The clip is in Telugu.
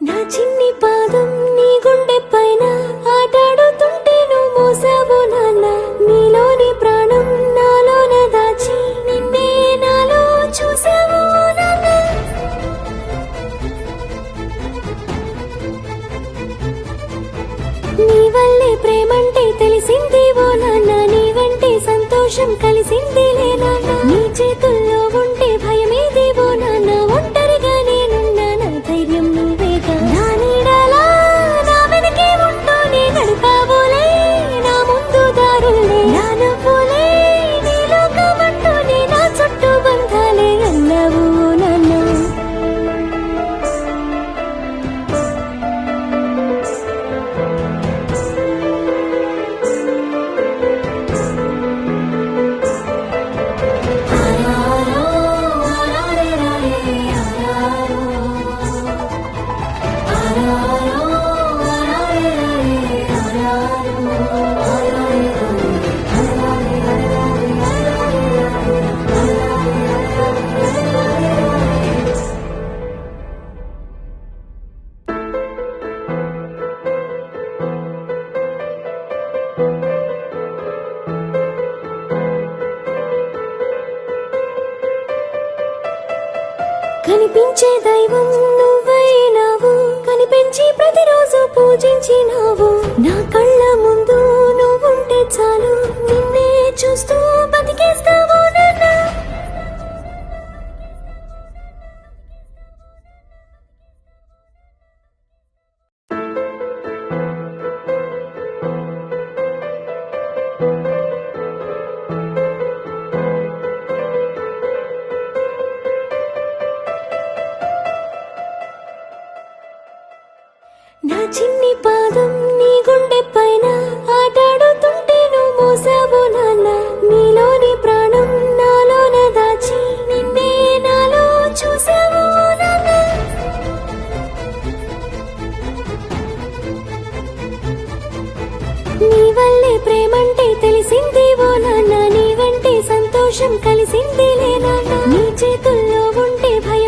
నా చిన్ని పాదం నీ గుండె పైన ఆటాడుతుంటే నువ్వు మోసావు నాన్న. నీలోని ప్రాణం నాలోన దాచి నిన్నే నాలో చూసావు నాన్న. నీ వల్లే ప్రేమంటే తెలిసింది ఓ నాన్న. నీ వంటే సంతోషం కలిసిందిలే నాన్న. నీ చేతుల్లో ఉంటే భయమేది ఓ నాన్న. ఒంటరిగా నేనున్నా నా ధైర్యం నువ్వేగా. నా నీడలా నా వెనకే ఉంటూ నే నడిపావులే నా ముందు దారులే. నా నవ్వులే నీ లోకమంటూనే నా చుట్టూ బంధాలే అన్నావు నాన్న. కనిపించే దైవం నువ్వైనావు. కనిపించి ప్రతిరోజు పూజించినావు. నా కళ్ళ ముందు నువ్వుంటే చాలు నిన్నే చూస్తూ బతికేస్తావు నాన్న. నా చిన్ని పాదం నీ గుండె పైన ఆటాడుతుంటే నువ్వు మోసావు నాన్న. నీలోని ప్రాణం నాలోన దాచి నిన్నే నాలో చూసావు నాన్న. నీ వల్లే ప్రేమంటే తెలిసింది ఓ నాన్న. నీ వంటే సంతోషం కలిసిందిలే నాన్న. నీ చేతుల్లో ఉంటే భయం